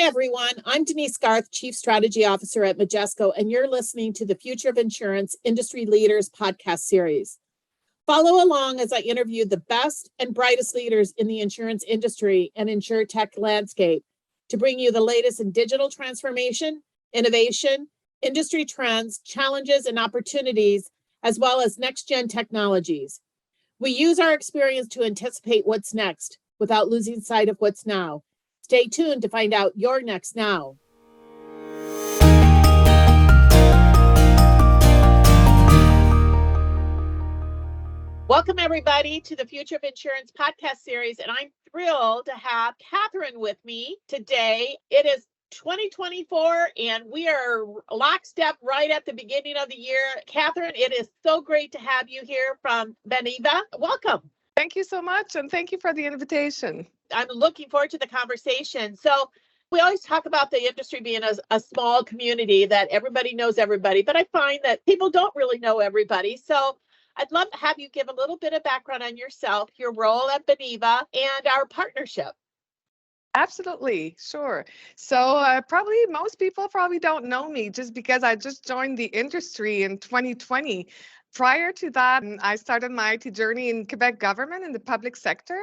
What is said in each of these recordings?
everyone. I'm Denise, Garth, Chief Strategy Officer at Majesco, and you're listening to the Future of Insurance Industry Leaders podcast series. Follow along as I interview the best and brightest leaders in the insurance industry and insurtech landscape to bring you the latest in digital transformation, innovation, industry trends, challenges, and opportunities, as well as next-gen technologies. We use our experience to anticipate what's next without losing sight of what's now. Stay tuned to find out your next now. Welcome, everybody, to the Future of Insurance podcast series, and I'm thrilled to have Catherine with me today. It is 2024, and we are lockstep right at the beginning of the year. Catherine, it is so great to have you here from Beneva. Welcome. Thank you so much, and thank you for the invitation. I'm looking forward to the conversation. So we always talk about the industry being a small community that everybody knows everybody, but I find that people don't really know everybody. So I'd love to have you give a little bit of background on yourself, your role at Beneva, and our partnership. Absolutely, sure. So probably most people probably don't know me just because I just joined the industry in 2020. Prior to that, I started my IT journey in Quebec government in the public sector,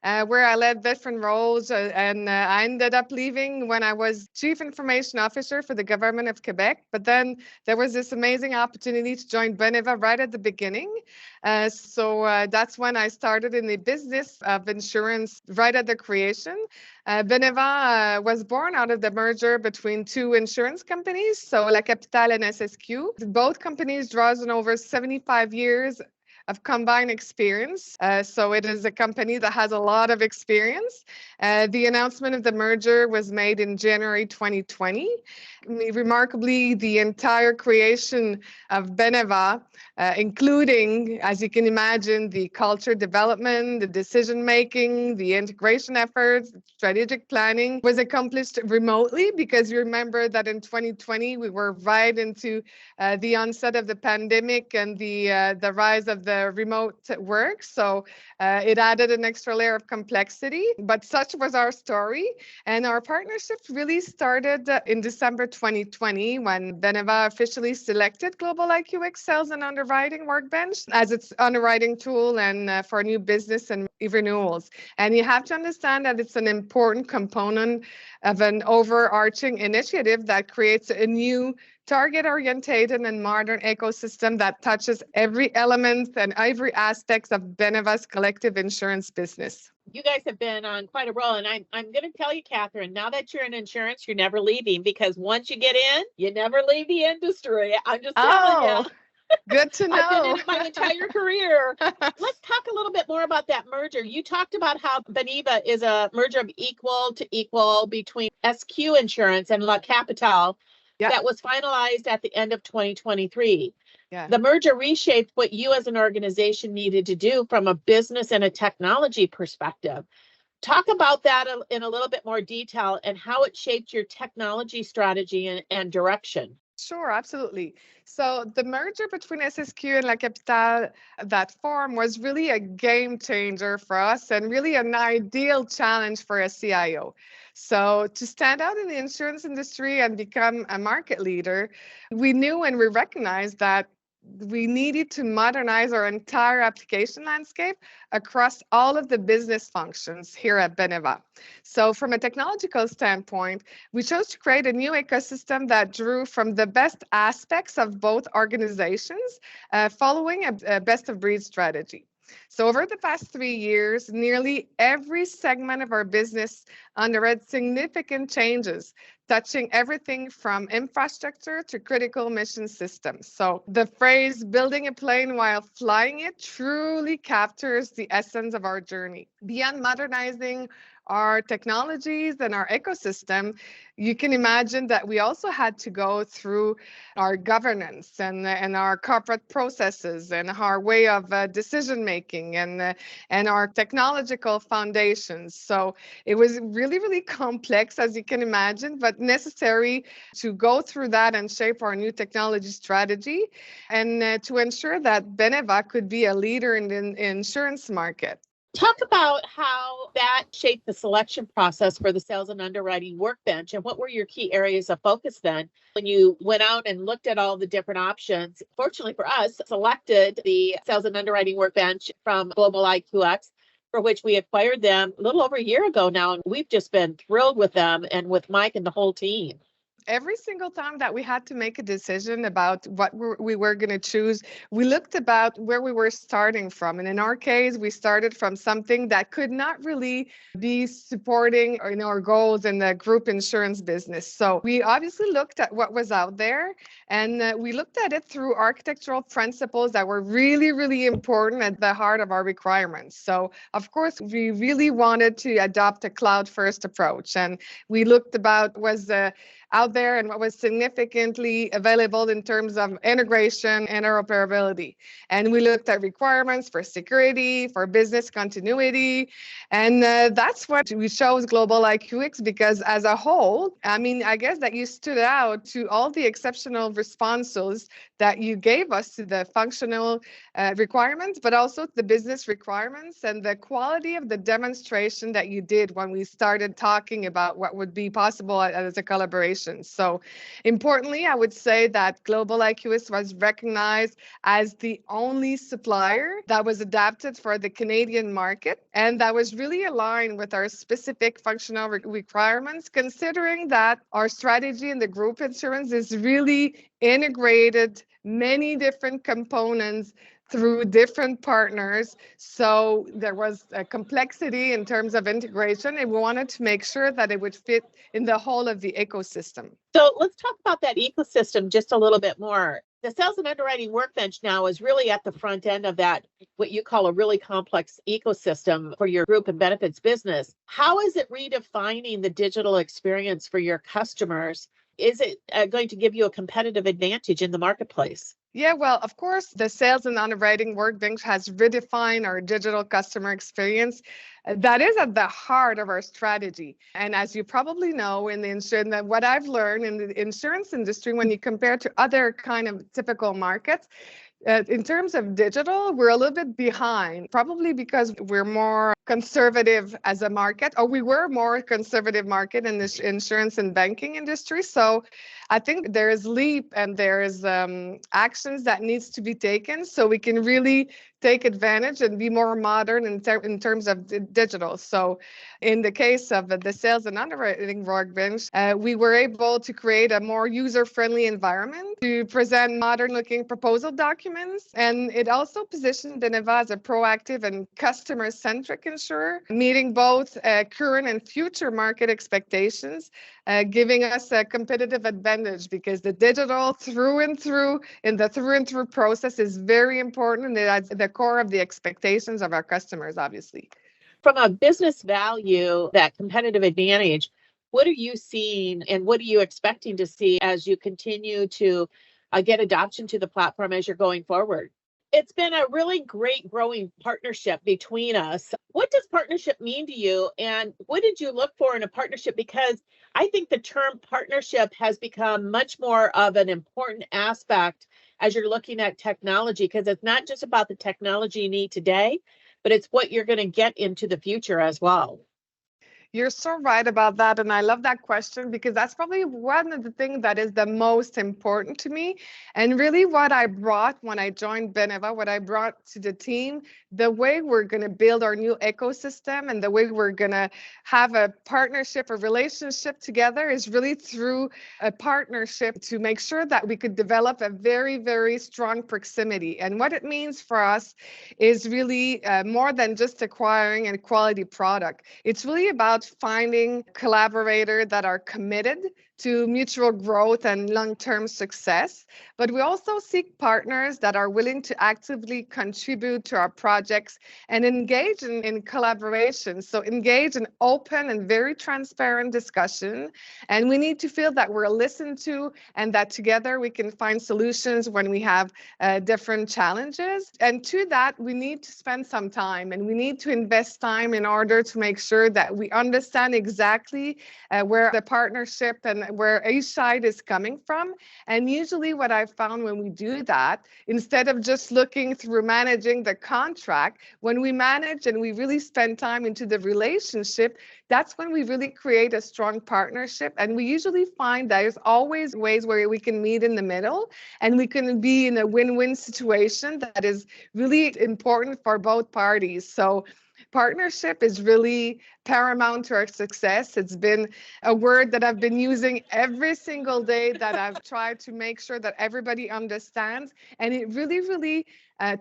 where I led different roles, and I ended up leaving when I was Chief Information Officer for the government of Quebec. But then there was this amazing opportunity to join Beneva right at the beginning. So that's when I started in the business of insurance right at the creation. Beneva was born out of the merger between two insurance companies, so Capitale and SSQ. Both companies draws on over 75 years of combined experience. So it is a company that has a lot of experience. The announcement of the merger was made in January 2020. Remarkably, the entire creation of Beneva, including, as you can imagine, the culture development, the decision-making, the integration efforts, strategic planning, was accomplished remotely because you remember that in 2020, we were right into the onset of the pandemic and the rise of the remote work. So it added an extra layer of complexity, but such was our story. And our partnership really started in December 2020 when Beneva officially selected Global IQX Sales and Underwriting Workbench as its underwriting tool and for new business and renewals. And you have to understand that it's an important component of an overarching initiative that creates a new target-oriented and modern ecosystem that touches every element and every aspect of Beneva's collective insurance business. You guys have been on quite a roll, and I'm going to tell you, Catherine, now that you're in insurance, you're never leaving, because once you get in, you never leave the industry. I'm just telling you. Good to know. I've been in it my entire career. Let's talk a little bit more about that merger. You talked about how Beneva is a merger of equal to equal between SQ Insurance and La Capitale. Yeah. That was finalized at the end of 2023. Yeah. The merger reshaped what you as an organization needed to do from a business and a technology perspective. Talk about that in a little bit more detail and how it shaped your technology strategy and direction. Sure, absolutely. So the merger between SSQ and La Capitale, that form, was really a game changer for us and really an ideal challenge for a CIO. So to stand out in the insurance industry and become a market leader, we knew and we recognized that we needed to modernize our entire application landscape across all of the business functions here at Beneva. So from a technological standpoint, we chose to create a new ecosystem that drew from the best aspects of both organizations, following a best-of-breed strategy. So over the past 3 years, nearly every segment of our business underwent significant changes, touching everything from infrastructure to critical mission systems. So the phrase "building a plane while flying it" truly captures the essence of our journey. Beyond modernizing our technologies and our ecosystem, you can imagine that we also had to go through our governance and our corporate processes and our way of decision making and our technological foundations. So it was really, really complex, as you can imagine, but necessary to go through that and shape our new technology strategy and to ensure that Beneva could be a leader in the insurance market. Talk about how that shaped the selection process for the sales and underwriting workbench, and what were your key areas of focus then when you went out and looked at all the different options. Fortunately for us, selected the sales and underwriting workbench from Global IQX, for which we acquired them a little over a year ago now, and we've just been thrilled with them and with Mike and the whole team. Every single time that we had to make a decision about what we were going to choose, we looked about where we were starting from. And in our case, we started from something that could not really be supporting our goals in the group insurance business. So we obviously looked at what was out there, and we looked at it through architectural principles that were really, really important at the heart of our requirements. So of course, we really wanted to adopt a cloud-first approach. And we looked about was out there and what was significantly available in terms of integration and interoperability. And we looked at requirements for security, for business continuity. And that's what we chose Global IQX, because as a whole, I guess that you stood out to all the exceptional responses that you gave us to the functional requirements, but also the business requirements, and the quality of the demonstration that you did when we started talking about what would be possible as a collaboration. So importantly, I would say that Global IQS was recognized as the only supplier that was adapted for the Canadian market, and that was really aligned with our specific functional requirements, considering that our strategy in the group insurance is really integrated many different components through different partners. So there was a complexity in terms of integration, and we wanted to make sure that it would fit in the whole of the ecosystem. So let's talk about that ecosystem just a little bit more. The sales and underwriting workbench now is really at the front end of that, what you call a really complex ecosystem for your group and benefits business. How is it redefining the digital experience for your customers? Is it going to give you a competitive advantage in the marketplace? Yeah, well, of course, the sales and underwriting workbench has redefined our digital customer experience. That is at the heart of our strategy. And as you probably know, in the insurance, what I've learned in the insurance industry, when you compare to other kind of typical markets, in terms of digital, we're a little bit behind, probably because we're more conservative as a market, or we were more conservative market in the insurance and banking industry. So I think there is leap and there is actions that needs to be taken so we can really take advantage and be more modern in terms of digital. So in the case of the sales and underwriting workbench, we were able to create a more user-friendly environment to present modern-looking proposal documents. And it also positioned Beneva as a proactive and customer-centric insurer, meeting both current and future market expectations, giving us a competitive advantage, because the digital through and through process is very important, and it's the core of the expectations of our customers, obviously. From a business value, that competitive advantage, what are you seeing and what are you expecting to see as you continue to get adoption to the platform as you're going forward? It's been a really great growing partnership between us. What does partnership mean to you, and what did you look for in a partnership? Because I think the term partnership has become much more of an important aspect as you're looking at technology, because it's not just about the technology you need today, but it's what you're going to get into the future as well. You're so right about that. And I love that question, because that's probably one of the things that is the most important to me. And really what I brought when I joined Beneva, what I brought to the team, the way we're going to build our new ecosystem and the way we're going to have a partnership, a relationship together, is really through a partnership to make sure that we could develop a very, very strong proximity. And what it means for us is really more than just acquiring a quality product. It's really about finding collaborators that are committed to mutual growth and long-term success. But we also seek partners that are willing to actively contribute to our projects and engage in collaboration. So engage in open and very transparent discussion. And we need to feel that we're listened to and that together we can find solutions when we have different challenges. And to that, we need to spend some time, and we need to invest time in order to make sure that we understand exactly where the partnership and where each side is coming from. And usually what I found when we do that, instead of just looking through managing the contract, when we manage and we really spend time into the relationship, that's when we really create a strong partnership. And we usually find that there's always ways where we can meet in the middle and we can be in a win-win situation that is really important for both parties. So partnership is really paramount to our success. It's been a word that I've been using every single day that I've tried to make sure that everybody understands. And it really, really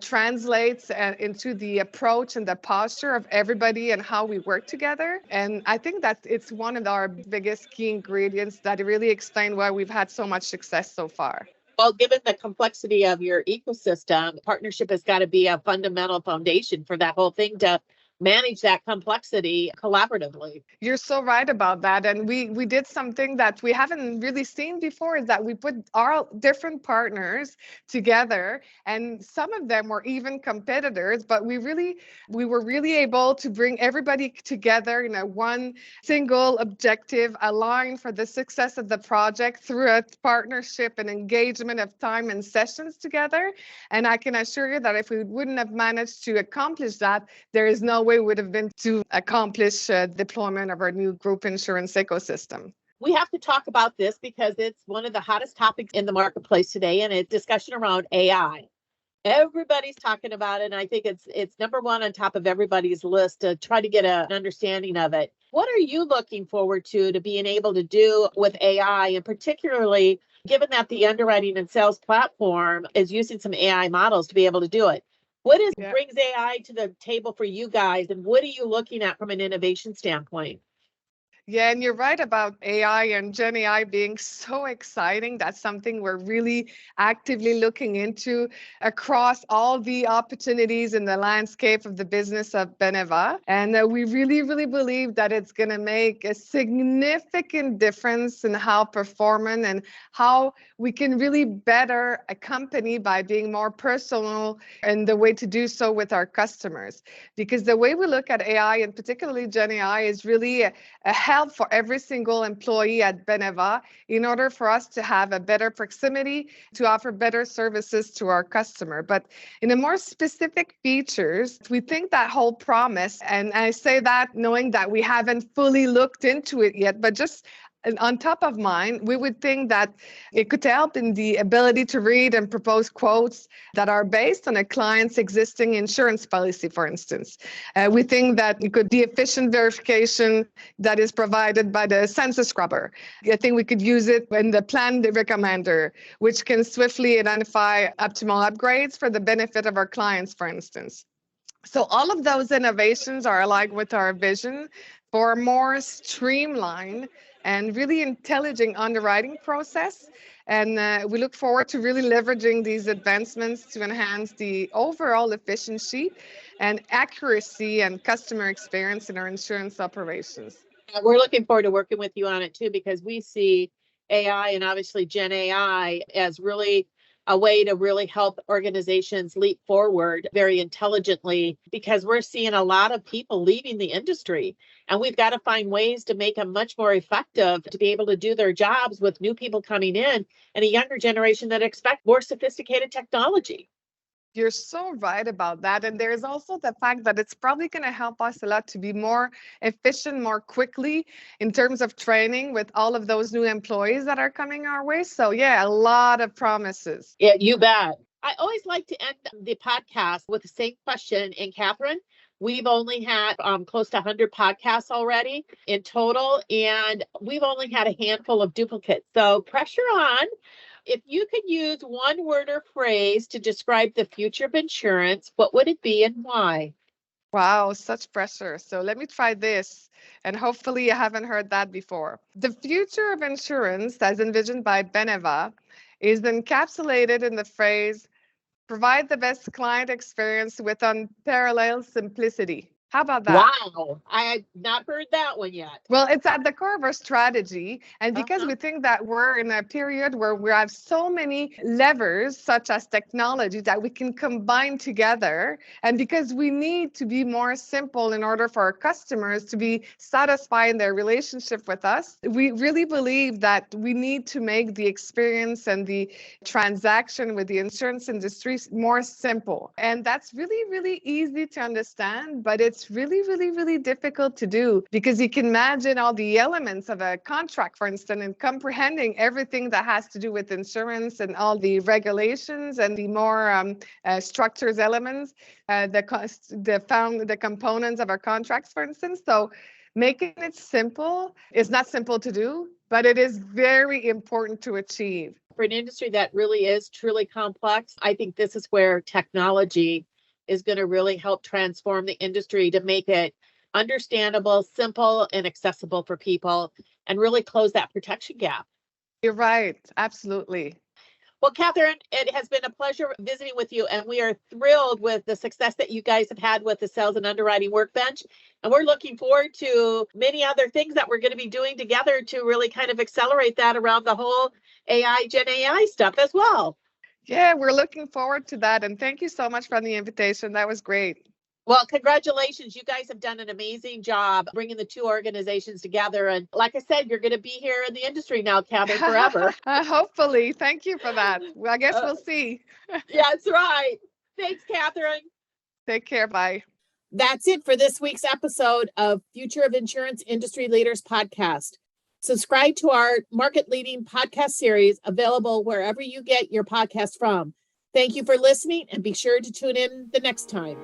translates into the approach and the posture of everybody and how we work together. And I think that it's one of our biggest key ingredients that really explain why we've had so much success so far. Well, given the complexity of your ecosystem, partnership has got to be a fundamental foundation for that whole thing to manage that complexity collaboratively. You're so right about that. And we did something that we haven't really seen before, is that we put our different partners together, and some of them were even competitors, but we were really able to bring everybody together in a one single objective, aligned for the success of the project through a partnership and engagement of time and sessions together. And I can assure you that if we wouldn't have managed to accomplish that, there is no way would have been to accomplish deployment of our new group insurance ecosystem. We have to talk about this because it's one of the hottest topics in the marketplace today, and it's discussion around AI. Everybody's talking about it, and I think it's number one on top of everybody's list to try to get an understanding of it. What are you looking forward to being able to do with AI, and particularly given that the underwriting and sales platform is using some AI models to be able to do it? What brings AI to the table for you guys, and what are you looking at from an innovation standpoint? Yeah, and you're right about AI and Gen AI being so exciting. That's something we're really actively looking into across all the opportunities in the landscape of the business of Beneva. And we really, really believe that it's going to make a significant difference in how performant and how we can really better a company by being more personal and the way to do so with our customers. Because the way we look at AI, and particularly Gen AI, is really a help for every single employee at Beneva in order for us to have a better proximity to offer better services to our customer. But in a more specific features, we think that whole promise, and I say that knowing that we haven't fully looked into it yet, but just on top of mind, we would think that it could help in the ability to read and propose quotes that are based on a client's existing insurance policy, for instance. We think that it could be efficient verification that is provided by the census scrubber. I think we could use it in the plan recommender, which can swiftly identify optimal upgrades for the benefit of our clients, for instance. So all of those innovations are aligned with our vision for a more streamlined and really intelligent underwriting process. And we look forward to really leveraging these advancements to enhance the overall efficiency and accuracy and customer experience in our insurance operations. We're looking forward to working with you on it too, because we see AI and obviously Gen AI as really a way to really help organizations leap forward very intelligently, because we're seeing a lot of people leaving the industry, and we've got to find ways to make them much more effective to be able to do their jobs with new people coming in and a younger generation that expect more sophisticated technology. You're so right about that. And there's also the fact that it's probably going to help us a lot to be more efficient, more quickly in terms of training with all of those new employees that are coming our way. So yeah, a lot of promises. Yeah, you bet. I always like to end the podcast with the same question. And Catherine, we've only had close to 100 podcasts already in total, and we've only had a handful of duplicates. So pressure on. If you could use one word or phrase to describe the future of insurance, what would it be and why? Wow, such pressure. So let me try this. And hopefully you haven't heard that before. The future of insurance, as envisioned by Beneva, is encapsulated in the phrase, provide the best client experience with unparalleled simplicity. How about that? Wow. I had not heard that one yet. Well, it's at the core of our strategy. And because we think that we're in a period where we have so many levers, such as technology, that we can combine together, and because we need to be more simple in order for our customers to be satisfied in their relationship with us, we really believe that we need to make the experience and the transaction with the insurance industry more simple. And that's really, really easy to understand, but it's really, really, really difficult to do, because you can imagine all the elements of a contract, for instance, and comprehending everything that has to do with insurance and all the regulations and the more structures elements, the components of our contracts, for instance. So making it simple is not simple to do, but it is very important to achieve. For an industry that really is truly complex, I think this is where technology is going to really help transform the industry to make it understandable, simple, and accessible for people, and really close that protection gap. You're right. Absolutely. Well, Catherine, it has been a pleasure visiting with you, and we are thrilled with the success that you guys have had with the sales and underwriting workbench. And we're looking forward to many other things that we're going to be doing together to really kind of accelerate that around the whole Gen AI stuff as well. Yeah, we're looking forward to that. And thank you so much for the invitation. That was great. Well, congratulations. You guys have done an amazing job bringing the two organizations together. And like I said, you're going to be here in the industry now, Catherine, forever. Hopefully. Thank you for that. Well, I guess we'll see. Yeah, that's right. Thanks, Catherine. Take care. Bye. That's it for this week's episode of Future of Insurance Industry Leaders podcast. Subscribe to our market-leading podcast series, available wherever you get your podcast from. Thank you for listening, and be sure to tune in the next time.